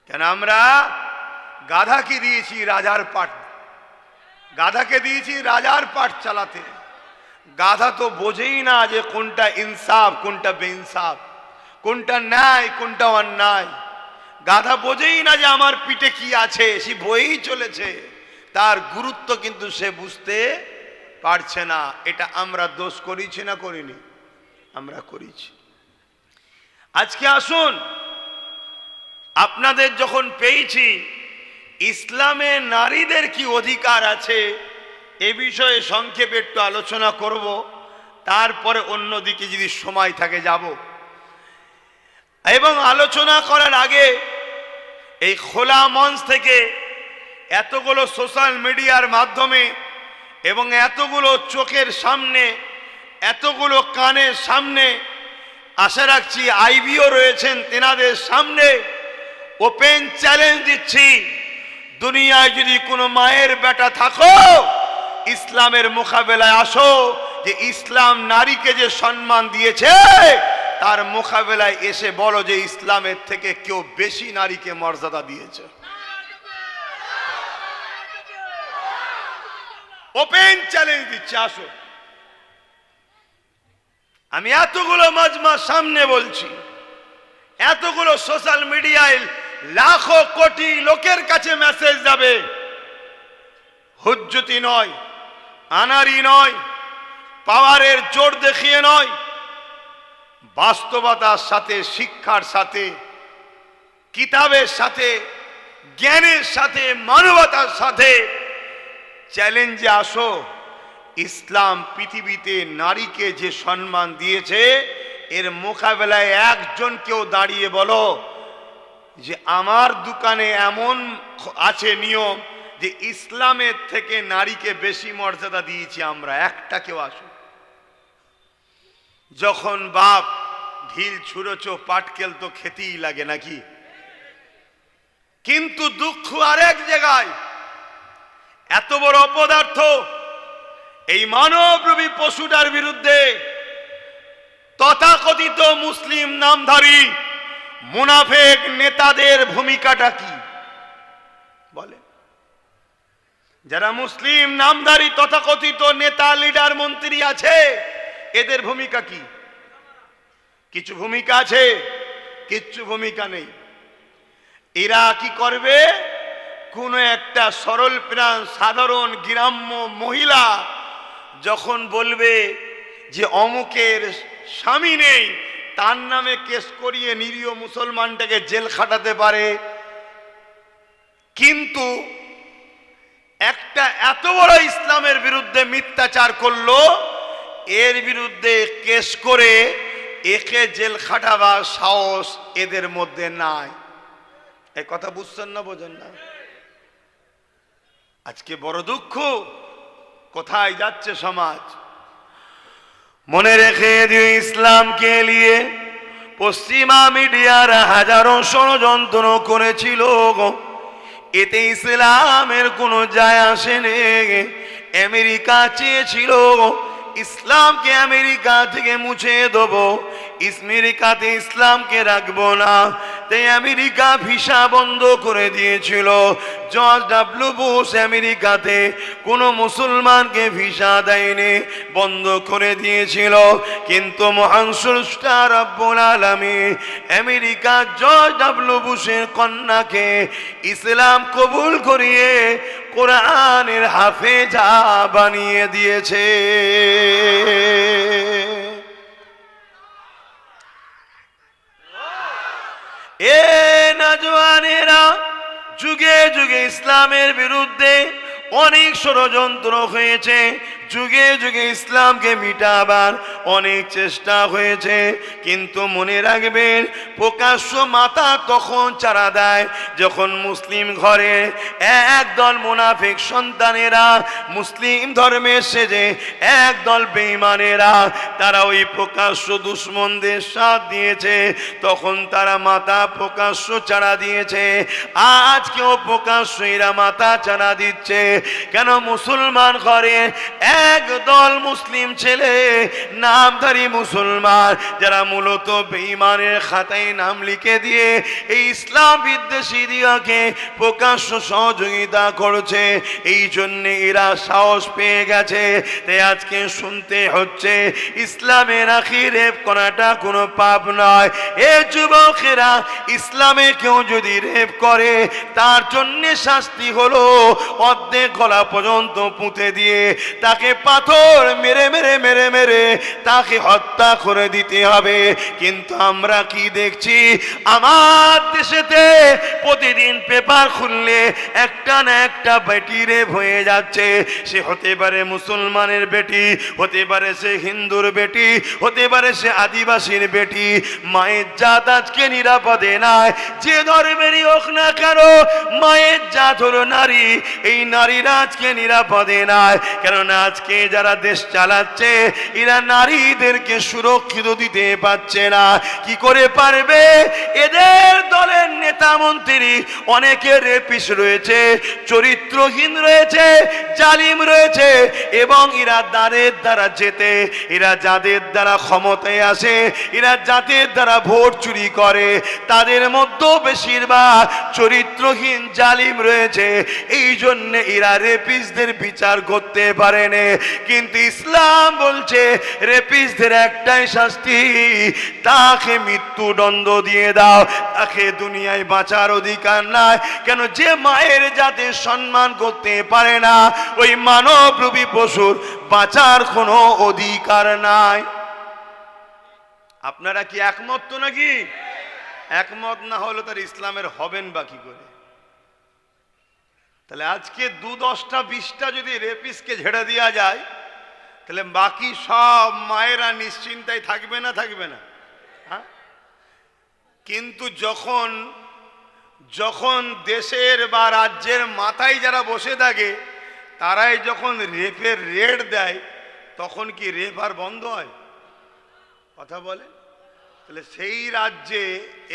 কেন আমরা গাধাকে দিয়েছি রাজার পাট, গাধাকে দিয়েছি রাজার পাট চালাতে। গাধা তো বোঝেই না যে কোনটা ইনসাফ কোনটা বেইনসাফ, কোনটা ন্যায় কোনটা অন্যায়। গাধা বোঝেই না যে আমার পিঠে কি আছে, সে বয়েই চলেছে, তার গুরুত্ব কিন্তু সে বুঝতে পারছে না। এটা আমরা দোষ করেছি না করিনি? আমরা করেছি। আজকে আসুন, আপনাদের যখন পেয়েছি ইসলামে নারীদের কি অধিকার আছে এ বিষয়ে সংক্ষেপে একটু আলোচনা করব, তারপরে অন্যদিকে যদি সময় থাকে যাব। এবং আলোচনা করার আগে এই খোলা মঞ্চ থেকে এতগুলো সোশ্যাল মিডিয়ার মাধ্যমে এবং এতগুলো চোখের সামনে, এতগুলো কানের সামনে, আশা রাখছি আইবিও রয়েছেন, তেনাদের সামনে ওপেন চ্যালেঞ্জ দিচ্ছি, দুনিয়ায় যদি কোনো মায়ের বেটা থাকো ইসলামের মোকাবেলায় আসো। যে ইসলাম নারীকে যে সম্মান দিয়েছে তার মোকাবেলায় এসে বলো যে ইসলামের থেকে কেউ বেশি নারীকে মর্যাদা দিয়েছে। ওপেন চ্যালেঞ্জ দিচ্ছে, আসো। আমি এতগুলো মাজমার সামনে বলছি, এতগুলো সোশ্যাল মিডিয়ায় লাখো কোটি লোকের কাছে মেসেজ যাবে, হুজ্জতি নয়, আনারি নয়, পাওয়ারের জোর দেখিয়ে নয়, বাস্তবতার সাথে, শিক্ষার সাথে, কিতাবের সাথে, জ্ঞানের সাথে, মানবতার সাথে চ্যালেঞ্জে আসো। ইসলাম পৃথিবীতে নারীকে যে সম্মান দিয়েছে এর মোকাবেলায় একজন কেউ দাঁড়িয়ে বলো যে আমার দোকানে এমন আছে নিয়ম যে ইসলামের থেকে নারীকে বেশি মর্যাদা দিয়েছি আমরা, একটা কেউ আসো। যখন বাপ ঢিল ছুঁড়েছো পাটকেল তো খেতেই লাগে নাকি? কিন্তু দুঃখ আরেক জায়গায়, এত বড় অপদার্থ এই মানবরূপী পশুটার বিরুদ্ধে তথাকথিত মুসলিম নামধারী মুনাফেক নেতাদের ভূমিকাটা কি বলে? যারা মুসলিম নামধারী তথাকথিত নেতা, লিডার, মন্ত্রী আছে এদের ভূমিকা কি? কিছু ভূমিকা আছে, কিচ্ছু ভূমিকা নেই। এরা কি করবে? কোন একটা সরল প্রাণ সাধারণ গ্রাম্য মহিলা যখন বলবে যে অমুকের স্বামী নেই, তার নামে কেস করিয়ে নিরীহ মুসলমানটাকে জেল খাটাতে পারে। কিন্তু একটা এত বড় ইসলামের বিরুদ্ধে মিথ্যাচার করলো, এর বিরুদ্ধে কেস করে একে জেল খাটাবার সাহস এদের মধ্যে নাই। এই কথা বুঝছেন না, বোঝেন না? আজকে বড় দুঃখ, কোথায় যাচ্ছে সমাজ? মনে রেখে দিও, ইসলামকে নিয়ে পশ্চিমা মিডিয়ার হাজারো ষড়যন্ত্র করেছিল, এতে ইসলামের কোনো যায় আসেনি। আমেরিকা চেয়েছিল ইসলামকে আমেরিকা থেকে মুছে দেবো, আমেরিকাতে ইসলামকে রাখবো না, তাই আমেরিকা ভিসা বন্ধ করে দিয়েছিল। জর্জ ডব্লিউ বুশ আমেরিকাতে কোনো মুসলমানকে ভিসা দেয়নি, বন্ধ করে দিয়েছিল। কিন্তু মহান স্রষ্টা রব্বুল আলামিন আমেরিকা জর্জ ডব্লিউ বুশের কন্যাকে ইসলাম কবুল করিয়ে কোরআনের হাফেজা বানিয়ে দিয়েছে। এ নওজওয়ানেরা, যুগে যুগে ইসলামের বিরুদ্ধে অনেক ষড়যন্ত্র হয়েছে, যুগে যুগে ইসলামকে মিটাবার অনেক চেষ্টা হয়েছে। কিন্তু মনে রাখবেন, প্রকাশ্য মাথা তখন চারা দেয় যখন মুসলিম ঘরে একদল মুনাফিক সন্তানেরা, মুসলিম ধর্মের সেজে একদল বেঈমানেরা, তারা ওই প্রকাশ্য দুশ্মনদের সাথ দিয়েছে, তখন তারা মাথা প্রকাশ্য চারা দিয়েছে। আজকেও প্রকাশ্য এরা মাথা চারা দিচ্ছে। কেন? মুসলমান ঘরে একদল মুসলিম ছেলে না নামধারী মুসলমান যারা মূলত বেঈমানের খাতায় নাম লিখে দিয়ে এই ইসলাম বিদ্বেষী দিয়াকে প্রকাশ্য সহযোগিতা করছে, এই জন্যে এরা সাহস পেয়ে গেছে। তাই আজকে শুনতে হচ্ছে ইসলামের আখি রেপ করাটা কোনো পাপ নয়। এ যুবকেরা, ইসলামে কেউ যদি রেপ করে তার জন্য শাস্তি হলো অর্ধেক গলা পর্যন্ত পুঁতে দিয়ে তাকে পাথর মেরে মেরে মেরে মেরে তাকে হত্যা করে দিতে হবে। কিন্তু আমরা কি দেখছি, আমার দেশেতে প্রতিদিন পেপার খুললে একটা না একটা বেটি রেপ হয়ে যাচ্ছে। সে হতে পারে মুসলমানের বেটি, হতে পারে সে হিন্দুর বেটি, হতে পারে সে আদিবাসীর বেটি। মায়ের জাত আজকে নিরাপদে নাই, যে ধর্মেরই হোক না কেন, মায়ের জাত হলো নারী। এই নারীরা আজকে নিরাপদে নাই, কেননা আজকে যারা দেশ চালাচ্ছে এরা নারীদেরকে সুরক্ষিত দিতে পারছে না। কি করে পারবে? এদের দলের নেতা মন্ত্রী অনেকে রেপিস রয়েছে, চরিত্রহীন রয়েছে, জালিম রয়েছে, এবং এরা যাদের দ্বারা যেতে, এরা যাদের দ্বারা ক্ষমতায় আসে, এরা যাদের দ্বারা ভোট চুরি করে, তাদের মধ্যেও বেশিরভাগ চরিত্রহীন জালিম রয়েছে। এই জন্য এরা রেপিসদের বিচার করতে পারেনি। কিন্তু ইসলাম বলছে রেপিসদের একটাই শাস্তি, তাকে মৃত্যুদণ্ড দিয়ে দাও, তাকে দুনিয়ায় বাঁচার অধিকার নাই। কেন? যে মায়ের জাতে সম্মান করতে পারে না, ওই মানবরূপী পশুর বাঁচার কোনো অধিকার নাই। আপনারা কি একমত তো নাকি? একমত না হলে তার ইসলামের হবেন বা কি করে? তাহলে আজকে 10টা 20টা যদি রেপিসকে ঝেড়ে দেওয়া যায়, তাহলে বাকি সব মায়েরা নিশ্চিন্তায় থাকবে না? থাকবে না? হ্যাঁ। কিন্তু যখন যখন দেশের বা রাজ্যের মাথায় যারা বসে থাকে তারাই যখন রেপের রেট দেয়, তখন কি রেপ আর বন্ধ হয়? কথা বলে। তাহলে সেই রাজ্যে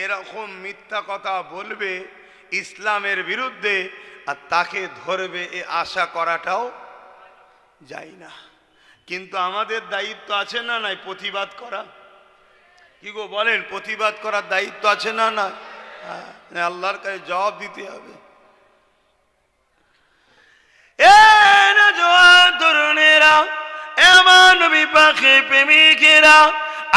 এরকম মিথ্যা কথা বলবে ইসলামের বিরুদ্ধে, আর তাকে ধরবে এ আশা করাটাও যায় না। কিন্তু আমাদের দায়িত্ব আছে না নাই প্রতিবাদ করা? কি গো বলেন, প্রতিবাদ করার দায়িত্ব আছে না না? আল্লাহর কাছে জবাব দিতে হবে। এ না জওয়ান তরুণেরা, এমন নবী পাখি প্রেমিকেরা,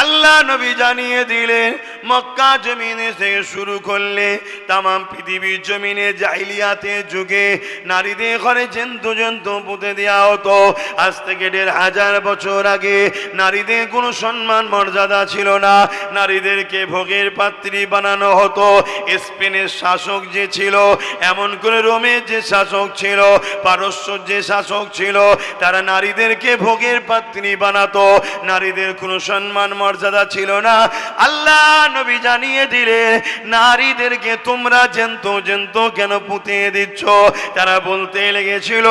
আল্লাহ নবী জানিয়ে দিলেন মক্কা জমিনে থেকে শুরু করলে তামাম পৃথিবীর জমিনে জাহিলিয়াতের যুগে নারীদের ঘরে জন্তু জন্তু পুঁতে দেওয়া হতো। আজ থেকে 1500 বছর আগে নারীদের কোনো সম্মান মর্যাদা ছিল না, নারীদেরকে ভোগের পাত্রী বানানো হতো। স্পেনের শাসক যে ছিল, এমন করে রোমের যে শাসক ছিল, পারস্যর যে শাসক ছিল, তারা নারীদেরকে ভোগের পাত্রী বানাতো। নারীদের কোনো সম্মান মর্যাদা ছিল না। আল্লাহ নবী জানিয়ে দিলে নারীদেরকে তোমরা জন্তু জন্তু কেন পুঁতে দিচ্ছ? তারা বলতে লেগেছিল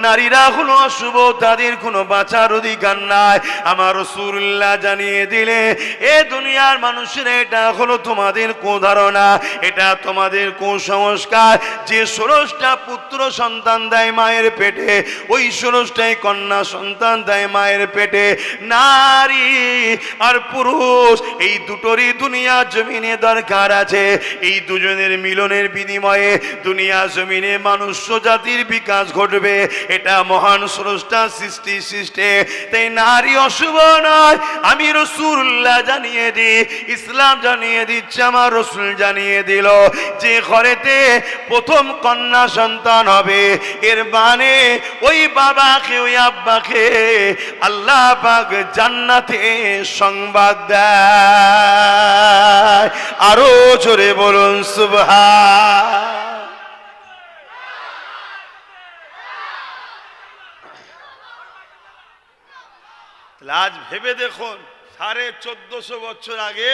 নারীরা হলো অশুভ, তাদের কোনো বাঁচার অধিকার নাই। আমার রাসূলুল্লাহ জানিয়ে দিলে এ দুনিয়ার মানুষেরা, এটা হলো তোমাদের কুধারণা, এটা তোমাদের কুসংস্কার। যে 16টা পুত্র সন্তান দেয় মায়ের পেটে, ওই 16টাই কন্যা সন্তান দেয় মায়ের পেটে। নারী আর পুরুষ এই দুটোরই দুনিয়া জমিনে দরকার আছে। এই দুজনের মিলনের বিনিময়ে দুনিয়া জমিনে মানুষ্য জাতির বিকাশ ঘটবে। এটা মহান স্রষ্টার সৃষ্টি। তাই নারী অশুভ নয়, আমি রাসূলুল্লাহ জানিয়ে দিই, ইসলাম জানিয়ে দিচ্ছে, আমার রাসূল জানিয়ে দিল যে ঘরেতে প্রথম কন্যা সন্তান হবে, এর মানে ওই বাবাকে, ওই আব্বাকে আল্লাহ পাক জান্নাতে সংবাদ দেয়। আরো জোরে বলুন সুবহান। আজ ভেবে দেখুন, 1450 বছর আগে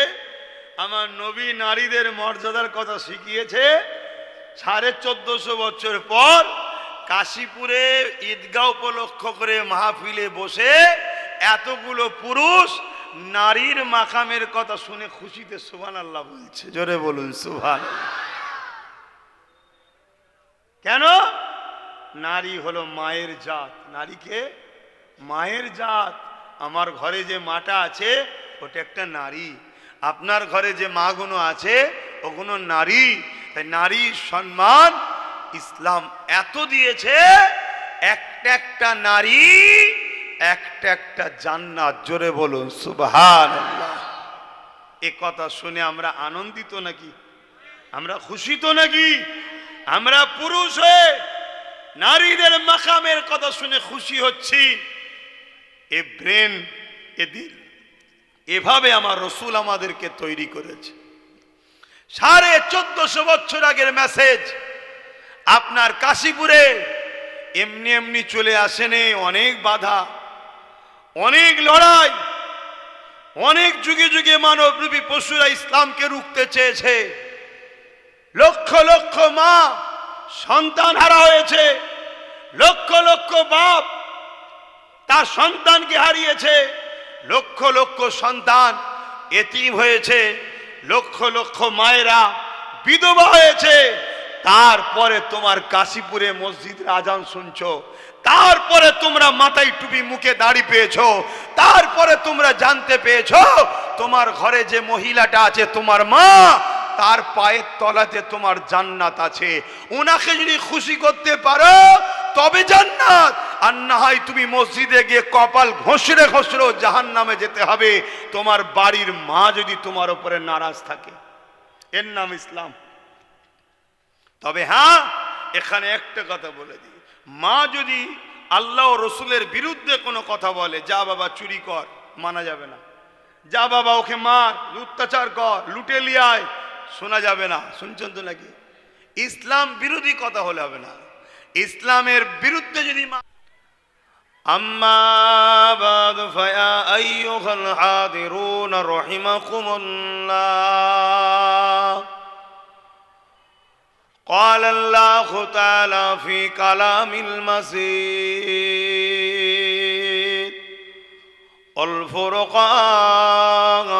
আমার নবী নারীদের মর্যাদার কথা শিখিয়েছে। 1450 বছর পর কাশীপুরে ঈদগাহ উপলক্ষ করে মাহফিলে বসে এতগুলো পুরুষ নারীর মাকামের কথা শুনে খুশিতে সুবহানাল্লাহ বলছে। জোরে বলুন সুবহানাল্লাহ। কেন? নারী হলো মায়ের জাত। নারীকে মায়ের জাত, আমার ঘরে যে মাটা আছে ওটা একটা নারী, আপনার ঘরে যে মাগুলো আছে ওগুলো নারী। তাই নারীর সম্মান ইসলাম এত দিয়েছে, একটা একটা নারী একটা একটা জান্নাত। জোরে বলুন সুবহানাল্লাহ। এ কথা শুনে আমরা আনন্দিত নাকি? আমরা খুশি তো নাকি? আমরা পুরুষ হয়ে নারীদের মাকামের কথা শুনে খুশি হচ্ছি। এ ব্রেন, এ দিল, এভাবে আমার রসুল আমাদেরকে তৈরি করেছে। 1450 বছর আগের মেসেজ আপনার কাশীপুরে এমনি এমনি চলে আসেনি। অনেক বাধা, অনেক লড়াই, অনেক যুগে যুগে মানবরূপী পশুরা ইসলামকে রুখতে চেয়েছে। লক্ষ লক্ষ মা সন্তান হারা হয়েছে, লক্ষ লক্ষ বাপ তার সন্তানকে হারিয়েছে, লক্ষ লক্ষ সন্তান এতিম হয়েছে, লক্ষ লক্ষ মায়েরা বিধবা হয়েছে। তারপরে তোমার কাশীপুরে মসজিদের আজান শুনছো, তারপরে তোমরা মাথায় টুপি মুখে দাড়ি পেয়েছো, তারপরে তোমরা জানতে পেয়েছো তোমার ঘরে যে মহিলাটা আছে তোমার মা, তার পায়ের তলাতে তোমার জান্নাত আছে। ওনাকে যদি খুশি করতে পারো তবে জান্নাত, আর না হয় তুমি মসজিদে গিয়ে কপাল ঘষরে ঘষরেও জাহান্নামে যেতে হবে তোমার বাড়ির মা যদি তোমার উপরে নারাজ থাকে। এর নাম ইসলাম। তবে হ্যাঁ, এখানে একটা কথা বলে দিই, মা যদি আল্লাহ ও রসুলের বিরুদ্ধে কোনো কথা বলে, যা বাবা চুরি কর, মানা যাবে না। যা বাবা ওকে মার, অত্যাচার কর, লুটে লিয়ায়, শোনা যাবে না। শুনছেন তো নাকি? ইসলাম বিরোধী কথা হলে হবে না। ইসলামের বিরুদ্ধে যদি আম্মা বাদ ফায়া আইয়ুহাল হাদিরুন রাহিমাকুমুল্লাহ। قال الله تعالى في كلام المجيد والفرقان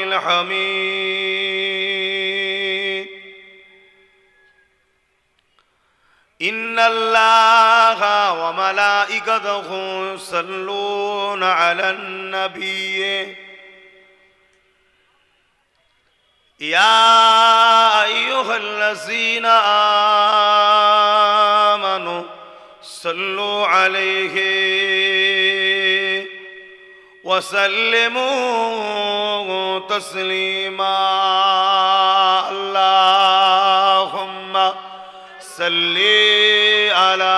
الحميد إن الله وملائكته يصلون على النبي يا أيها الذين آمنوا صلوا عليه وسلموا تسليما اللهم صل على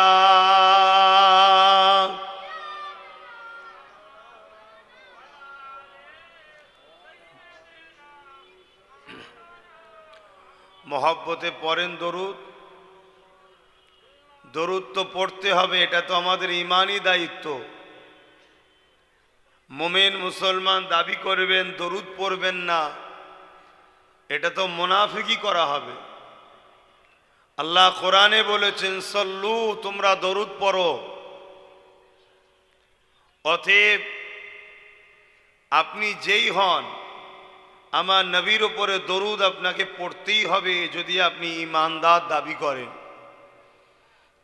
মহব্বতে পড়েন দরুদ। দরুদ তো পড়তে হবে, এটা তো আমাদের ইমানি দায়িত্ব। মুমিন মুসলমান দাবি করবেন দরুদ পড়বেন না, এটা তো মুনাফিকি করা হবে। আল্লাহ কোরআনে বলেছেন সল্লু, তোমরা দরুদ পড়ো। অতএব আপনি যেই হন, আমার নবীর উপরে দরুদ আপনাকে পড়তেই হবে যদি আপনি ঈমানদার দাবি করেন।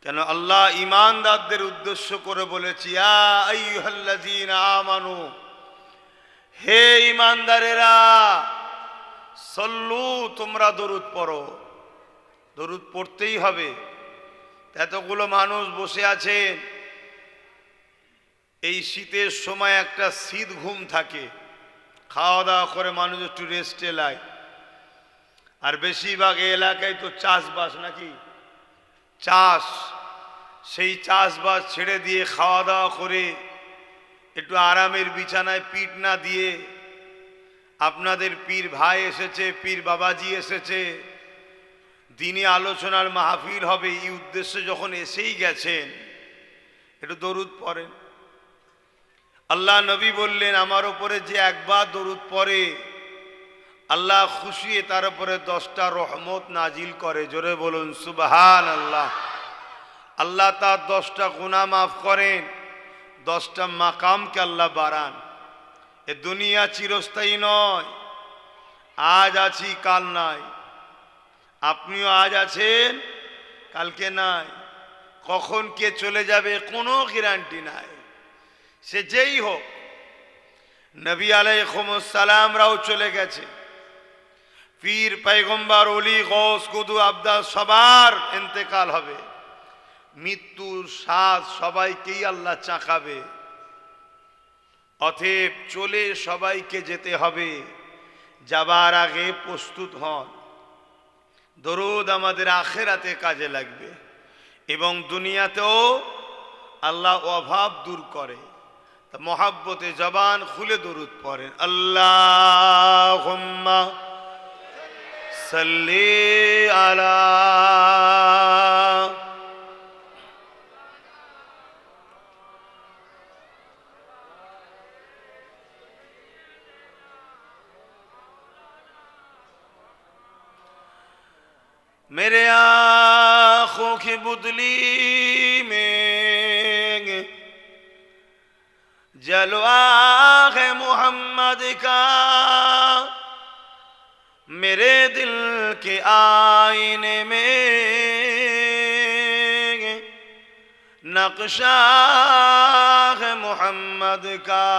কেন আল্লাহ ঈমানদারদের উদ্দেশ্য করে বলেছি, ইয়া আইয়ুহাল্লাযীনা আমানু, হে ঈমানদারেরা, সল্লু, তোমরা দরুদ পড়ো। দরুদ পড়তেই হবে। এতগুলো মানুষ বসে আছেন, এই শীতের সময় একটা শীত ঘুম থাকে, খাওয়া দাওয়া করে মানুষ একটু রেস্টে লায়। আর বেশিরভাগ এলাকায় তো চাষবাস, নাকি চাষ, সেই চাষবাস ছেড়ে দিয়ে খাওয়া দাওয়া করে একটু আরামের বিছানায় পিঠ না দিয়ে আপনাদের পীর ভাই এসেছে, পীর বাবাজি এসেছে, দিনে আলোচনার মাহফিল হবে, এই উদ্দেশ্যে যখন এসেই গেছেন একটু দরুদ পড়েন। আল্লাহ নবী বললেন, আমার উপরে যে একবার দরুদ পড়ে আল্লাহ খুশি তার উপরে 10টা রহমত নাজিল করে। জোরে বলুন সুবহানাল্লাহ। আল্লাহ তার 10টা গুনাহ মাফ করেন, 10টা মাকামকে আল্লাহ বাড়ান। এ দুনিয়া চিরস্থায়ী নয়, আজ আছি কাল নাই। আপনিও আজ আছেন, কালকে নাই। কখন কে চলে যাবে কোনো গ্যারান্টি নাই। সে যেই হোক, নবী আলাইহিস সালামরাও চলে গেছে, পীর পয়গম্বর ওলি গৌস কুতুব আবদাল সবার ইন্তেকাল হবে, মৃত্যুর স্বাদ সবাইকেই আল্লাহ চাখাবে। অতএব চলে সবাইকে যেতে হবে, যাবার আগে প্রস্তুত হন। দরুদ আমাদের আখিরাতে কাজে লাগবে এবং দুনিয়াতেও আল্লাহ অভাব দূর করে। তা মহাব্বতে জবান খুলে দরুদ পড়েন, আল্লাহুম্মা সাল্লি আলা मेरे आँखों की बुदली में जलवा है मोहम्मद का, मेरे दिल के आईने में नक्शा है मोहम्मद का।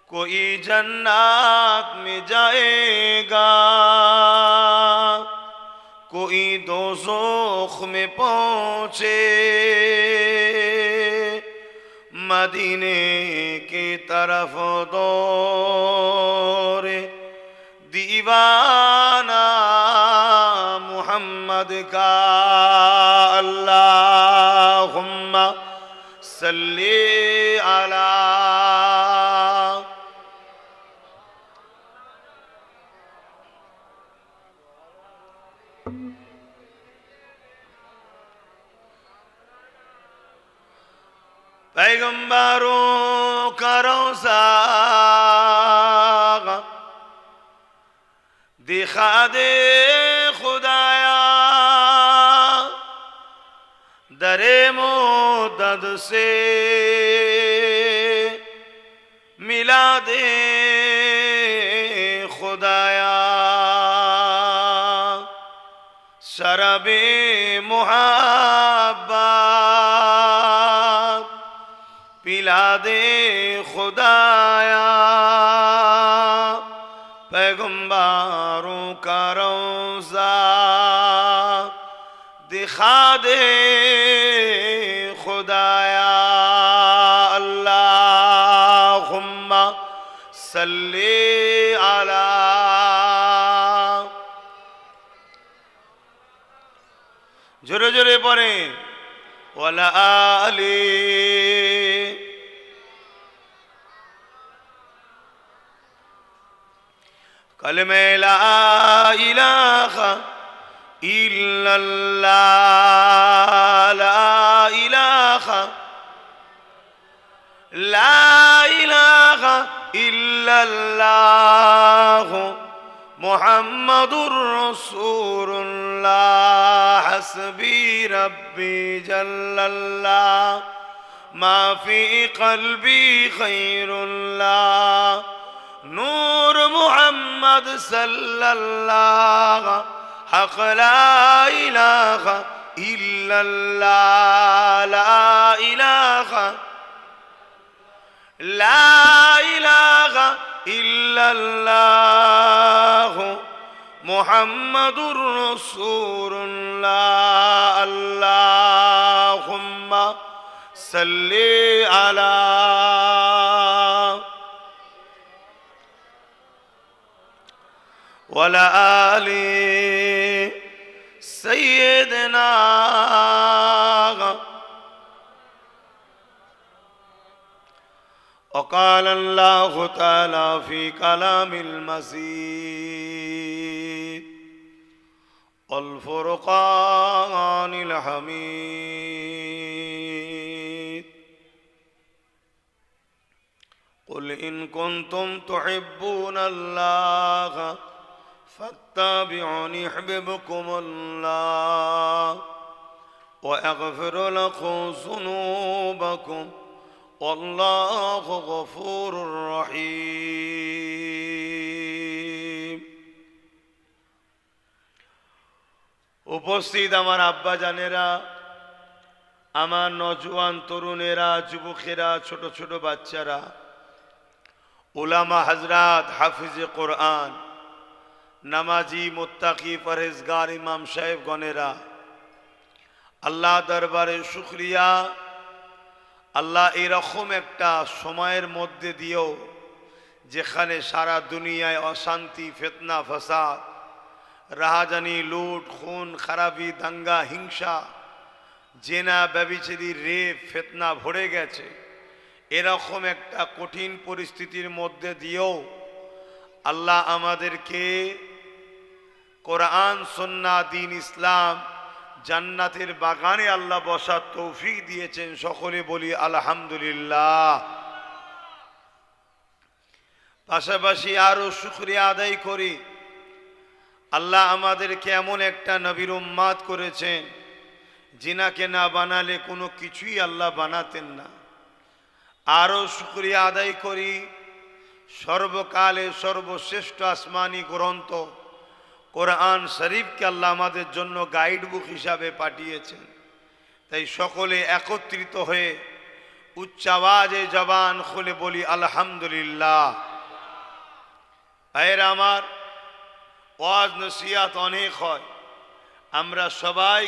कोई जन्नत में जाएगा, कोई दोज़ख में पहुँचे, मदीने की तरफ दौड़े दीवाना मुहम्मद का। अल्लाहुम्मा सल्ली अला पैगंबरों का रोज़ा दिखा दे खुदाया, दरे मोदद से मिला दे खुदाया, शरबे मुहब्बत पिला दे खुदाया, पैगंबरों का रोज़ा दिखा दे खुदाया। अल्लाहुम्मा सल्ली अला जोरे जोरे पढ़े वाला आली कलमे ला इलाहा इल्लल्लाह, ला इलाहा इल्लल्लाह मुहम्मदुर रसूलुल्लाह, हस्बी रब्बी जल्लल्लाह, मा फी क़ल्बी खैरुल्लाह, नूर मुहम्मद सल्लल्लाह, हक़ ला इलाहा इल्लल्लाह, ला इलाहा इल्लल्लाह मुहम्मदुर रसूलुल्लाह। अल्लाहुम्मा सल्ली अला वला आली सय्यदना। وقال الله تعالى في كلام المجيد والفرقان الحميد، قل إن كنتم تحبون الله فاتبعوني يحببكم الله ويغفر لكم ذنوبكم والله غفور رحيم। উপস্থিত আমার আব্বা জানেরা, আমার নওজোয়ান তরুণেরা, যুবকেরা, ছোট ছোট বাচ্চারা, উলামা হযরত, হাফিজে কোরআন, নামাজি, মুত্তাকি, পরহেজগার ইমাম সাহেবগণেরা, আল্লাহ দরবারে শুকরিয়া। আল্লাহ এরকম একটা সময়ের মধ্যে দিয়েও যেখানে সারা দুনিয়ায় অশান্তি, ফিতনা, ফাসাদ, রাহাজানি, লুট, খুন, খারাপি, দাঙ্গা, হিংসা, জেনা, ব্যভিচারী, রেপ, ফিতনা ভরে গেছে, এরকম একটা কঠিন পরিস্থিতির মধ্যে দিয়েও আল্লাহ আমাদেরকে কোরআন, সুন্নাহ, দ্বীন ইসলাম, জান্নাতের বাগানে আল্লাহ বসার তৌফিক দিয়েছেন। সকলে বলি আলহামদুলিল্লাহ। পাশাপাশি আরো শুকরিয়া আদায় করি, আল্লাহ আমাদেরকে এমন একটা নবীর উম্মাত করেছেন যিনাকে না বানালে কোনো কিছুই আল্লাহ বানাতেন না। আরো শুকরিয়া আদায় করি, সর্বকালে সর্বশ্রেষ্ঠ আসমানি গ্রন্থ কোরআন শরীফকে আল্লাহ আমাদের জন্য গাইড বুক হিসাবে পাঠিয়েছেন। তাই সকলে একত্রিত হয়ে উচ্চ আওয়াজে জবান খুলে বলি আলহামদুলিল্লাহ। ভাইয়েরা আমার, ওয়াজ নসিহত অনেক হয়, আমরা সবাই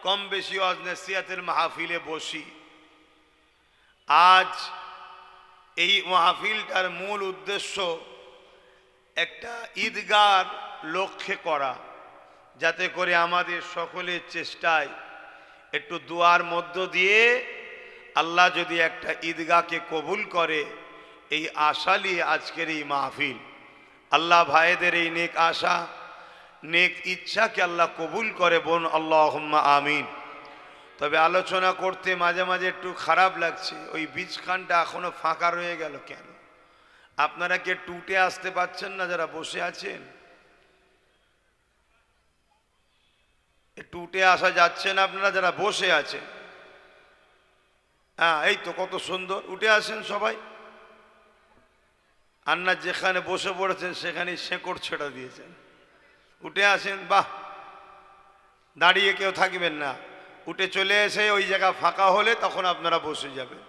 কম বেশি ওয়াজ নসিহতের মাহফিলে বসি। আজ এই মাহফিলটার মূল উদ্দেশ্য একটা ঈদগার লক্ষ্যে করা, যাতে করে আমাদের সকলের চেষ্টায় একটু দুয়ার মধ্য দিয়ে আল্লাহ যদি একটা ঈদগাহকে কবুল করে, এই আশা নিয়ে আজকের এই মাহফিল। আল্লাহ ভাইদের এই নেক আশা, নেক ইচ্ছাকে আল্লাহ কবুল করে, বোন আল্লাহুম্মা আমিন। তবে আলোচনা করতে মাঝে মাঝে একটু খারাপ লাগছে, ওই বীজখানটা এখনো ফাঁকা রয়ে গেল কেন? আপনারা কি টুটে আসতে পারছেন না যারা বসে আছেন? টুটে আসা যাচ্ছে না আপনারা যারা বসে আছেন? হ্যাঁ, এই তো কত সুন্দর, উঠে আসেন সবাই। আন্না যেখানে বসে পড়েছেন সেখানেই শেকড় ছেড়ে দিয়েছেন, উঠে আসেন। বাহ, দাঁড়িয়ে কেউ থাকবেন না, উঠে চলে এসে ওই জায়গা ফাঁকা হলে তখন আপনারা বসে যাবেন।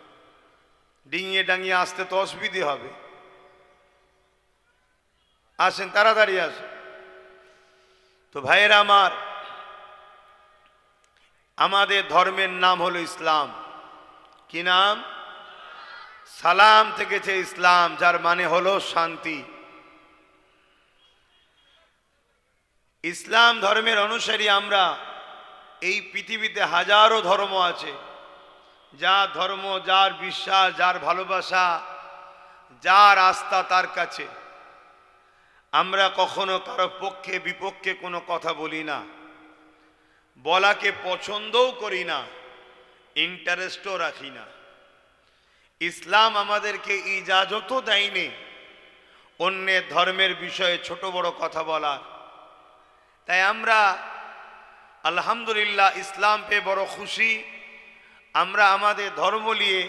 ডিঙিয়ে ডাঙিয়ে আসতে তো অসুবিধে হবে। আসেন, তাড়াতাড়ি আসেন। তো ভাইয়েরা আমার, আমাদের ধর্মের নাম হলো ইসলাম। কি নাম? সালাম থেকেছে ইসলাম, যার মানে হলো শান্তি। ইসলাম ধর্মের অনুসারী আমরা। এই পৃথিবীতে হাজারো ধর্ম আছে, যার ধর্ম, যার বিশ্বাস, যার ভালোবাসা, যার আস্থা তার কাছে। আমরা কখনো কারো পক্ষে বিপক্ষে কোনো কথা বলি না, বলাকে পছন্দও করি না, ইন্টারেস্টও রাখি না। ইসলাম আমাদেরকে ইজাজতও দেয়নি অন্যের ধর্মের বিষয়ে ছোট বড় কথা বলার। তাই আমরা আলহামদুলিল্লাহ ইসলাম পেয়ে বড় খুশি, আমরা আমাদের ধর্ম নিয়ে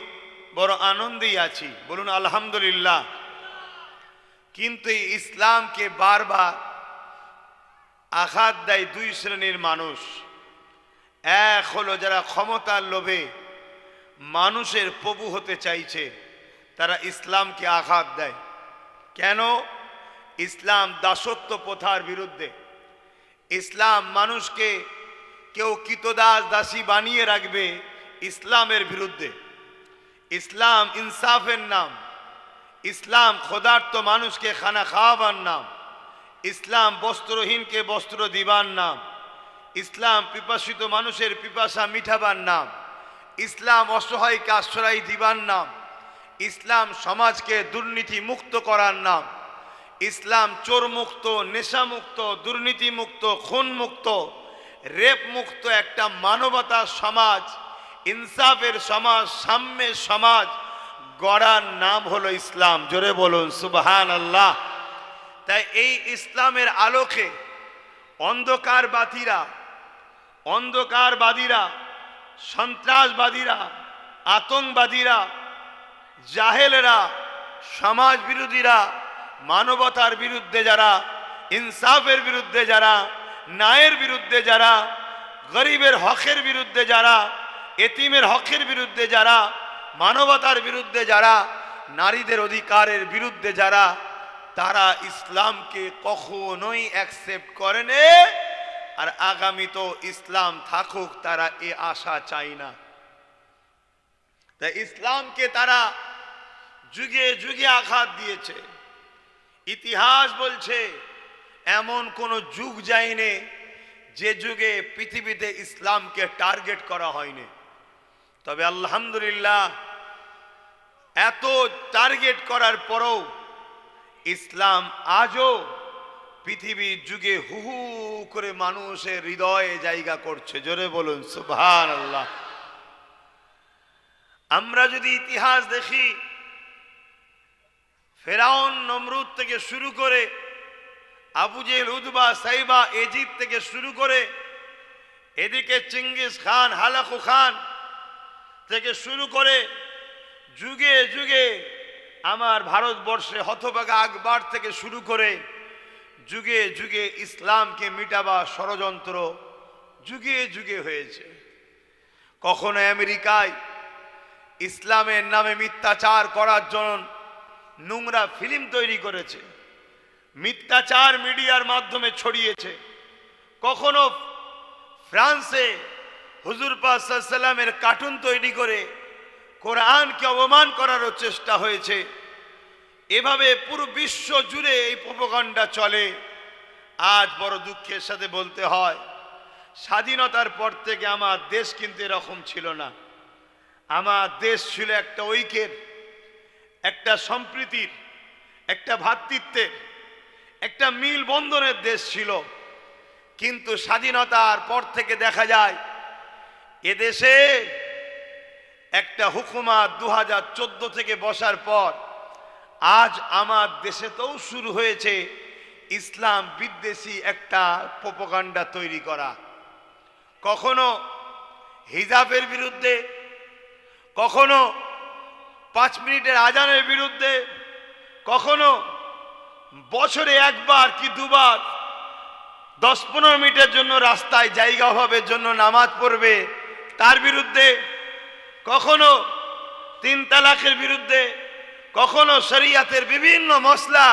বড় আনন্দেই আছি, বলুন আলহামদুলিল্লাহ। কিন্তু এই ইসলামকে বারবার আঘাত দেয় দুই শ্রেণীর মানুষ। এক হলো যারা ক্ষমতার লোভে মানুষের প্রভু হতে চাইছে, তারা ইসলামকে আঘাত দেয়। কেন? ইসলাম দাসত্ব প্রথার বিরুদ্ধে। ইসলাম মানুষকে কেউ কৃতদাস দাসী বানিয়ে রাখবে, ইসলামের বিরুদ্ধে। ইসলাম ইনসাফের নাম, ইসলাম ক্ষুধার্ত মানুষকে খানা খাওয়াবার নাম, ইসলাম বস্ত্রহীনকে বস্ত্র দিবার নাম, ইসলাম পিপাসিত মানুষের পিপাসা মিঠাবার নাম, ইসলাম অসহায়কে আশ্রয় দিবার নাম, ইসলাম সমাজকে দুর্নীতি মুক্ত করার নাম, ইসলাম চোর মুক্ত, নেশা মুক্ত, দুর্নীতি মুক্ত, খুন মুক্ত, রেপ মুক্ত একটা মানবতার সমাজ, ইনসাফের সমাজ, সাম্যের সমাজ গড়ার নাম হলো ইসলাম। জোরে বলুন সুবহানাল্লাহ। তাই এই ইসলামের আলোকে অন্ধকারবাদীরা, সন্ত্রাসবাদীরা, আতঙ্কবাদীরা, জাহেলেরা, সমাজ বিরোধীরা, মানবতার বিরুদ্ধে যারা, ইনসাফের বিরুদ্ধে যারা, ন্যায়ের বিরুদ্ধে যারা, গরিবের হকের বিরুদ্ধে যারা, এতিমের হকের বিরুদ্ধে যারা, মানবতার বিরুদ্ধে যারা, নারীদের অধিকারের বিরুদ্ধে যারা, তারা ইসলামকে কখনোই অ্যাকসেপ্ট করেনি। আর আগামী তো ইসলাম থাকুক, তারা এ আশা চায় না। তাই ইসলামকে তারা যুগে যুগে আঘাত দিয়েছে। ইতিহাস বলছে এমন কোন যুগ যায়নি যে যুগে পৃথিবীতে ইসলামকে টার্গেট করা হয়নি। তবে আলহামদুলিল্লাহ, এত টার্গেট করার পরও ইসলাম আজও পৃথিবীর যুগে হু হু করে মানুষের হৃদয়ে জায়গা করছে। জোরে বলুন সুবহানাল্লাহ। আমরা যদি ইতিহাস দেখি, ফেরাউন নমরুদ থেকে শুরু করে, আবু জেহেল, উতবা, সাইবা, এজিদ থেকে শুরু করে, এদিকে চিঙ্গিস খান, হালাকু খান থেকে শুরু করে, যুগে যুগে আমার ভারতবর্ষে হতভাগা আকবর থেকে শুরু করে, যুগে যুগে ইসলামকে মিটাবার ষড়যন্ত্র যুগে যুগে হয়েছে। কখনো আমেরিকায় ইসলামের নামে মিথ্যাচার করার জন্য নোংরা ফিল্ম তৈরি করেছে, মিথ্যাচার মিডিয়ার মাধ্যমে ছড়িয়েছে। কখনো ফ্রান্সে হুজুর পাক সাল্লাল্লাহু আলাইহি ওয়াসাল্লামের কার্টুন তৈরি করে কোরআনকে অপমান করারও চেষ্টা হয়েছে। এভাবে পুরো বিশ্ব জুড়ে এই প্রোপাগান্ডা চলে। আজ বড় দুঃখের সাথে বলতে হয়, স্বাধীনতার পর থেকে আমার দেশ কিন্তু এরকম ছিল না। আমার দেশ ছিল একটা ঐক্যের, একটা সম্প্রীতির, একটা ভ্রাতৃত্বের, একটা মিল বন্ধনের দেশ ছিল। কিন্তু স্বাধীনতার পর থেকে দেখা যায় এদেশে একটা হুকুমত 2014 থেকে বসার পর আজ আমার দেশেতেও শুরু হয়েছে ইসলাম বিদ্বেষী একটা প্রোপাগান্ডা তৈরি করা। কখনো হিজাবের বিরুদ্ধে, কখনো 5 মিনিটের আজানের বিরুদ্ধে, কখনো বছরে একবার কি দুবার 10-15 মিনিটের জন্য রাস্তায় জায়গা অভাবের জন্য নামাজ পড়বে তার বিরুদ্ধে, কখনো 3 তালাকের বিরুদ্ধে, কখনো শরিয়াতের বিভিন্ন মসলা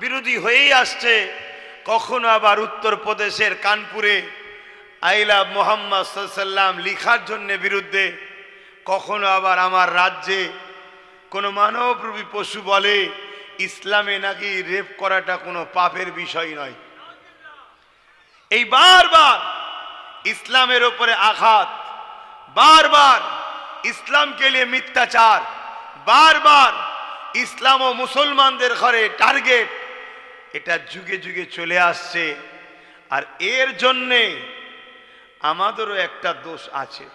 বিরোধী হয়েই আসছে। কখনো আবার উত্তরপ্রদেশের কানপুরে আই লাভ মোহাম্মদ সাল্লাল্লাহু আলাইহি ওয়াসাল্লাম লিখার জন্য বিরুদ্ধে, কখনো আবার আমার রাজ্যে কোনো মানবরূপী পশু বলে ইসলামে নাকি রেপ করাটা কোনো পাপের বিষয় নয়। এই বারবার ইসলামের উপরে আঘাত, বারবার ইসলামকে নিয়ে মিথ্যাচার, বারবার ইসলাম ও মুসলমানদের ঘরে টার্গেট, এটা যুগে যুগে চলে আসছে। আর এর জন্যে আমাদেরও একটা দোষ আছে,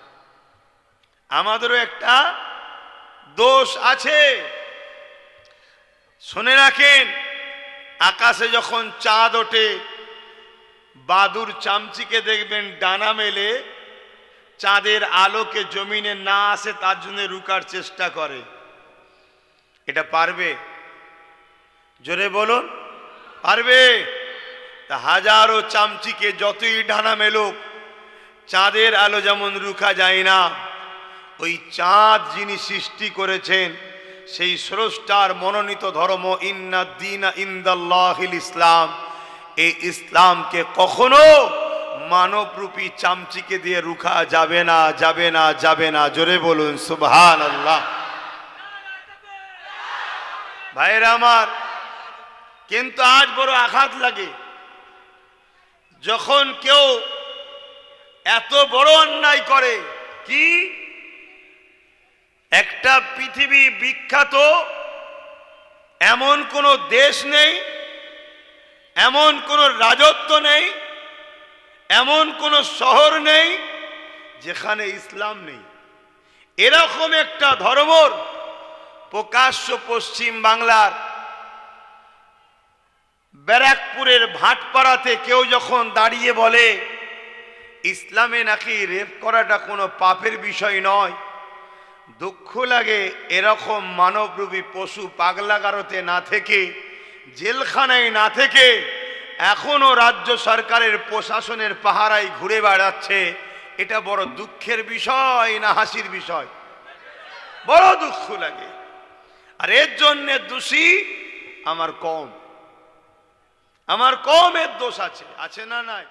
আমাদেরও একটা দোষ আছে। শুনে রাখেন, আকাশে যখন চাঁদ ওঠে, বাদুর চামচিকে দেখবেন ডানা মেলে চাঁদের আলোকে জমিনে না আসে তার জন্য রুকার চেষ্টা করে। এটা পারবে? জোরে বলুন, পারবে? তা হাজারো চামচিকে যতই ডানা মেলুক, চাঁদের আলো যেমন রুখা যায় না, ওই চাঁদ যিনি সৃষ্টি করেছেন সেই স্রষ্টার মনোনীত ধর্ম ইন্নাদ দীনা ইনদাল্লাহিল ইসলাম, এই ইসলামকে কখনো মানবরূপী চামচিকে দিয়ে রুখা যাবে না, যাবে না, যাবে না। জোরে বলুন সুবহানাল্লাহ। ভাইরা আমার, কিন্তু আজ বড় আঘাত লাগে যখন কেউ এত বড় অন্যায় করে। কি একটা পৃথিবী বিখ্যাত এমন কোন দেশ নেই, এমন কোন রাজত্ব নেই, এমন কোন শহর নেই যেখানে ইসলাম নেই। এরকম একটা ধর্মর প্রকাশ্য পশ্চিম বাংলার ব্যারাকপুরের ভাটপাড়াতে কেউ যখন দাঁড়িয়ে বলে ইসলামে নাকি রেপ করাটা কোনো পাপের বিষয় নয়, দুঃখ লাগে এরকম মানবরূপী পশু পাগলাগারতে না থেকে, জেলখানায় না থেকে এখনো রাজ্য সরকারের প্রশাসনের পাহারায় ঘুরে বেড়াচ্ছে। এটা বড় দুঃখের বিষয় না হাসির বিষয়? বড় দুঃখ লাগে। আর এর জন্য দোষী আমার কম, আমার কমের দোষ আছে, আছে না নাই?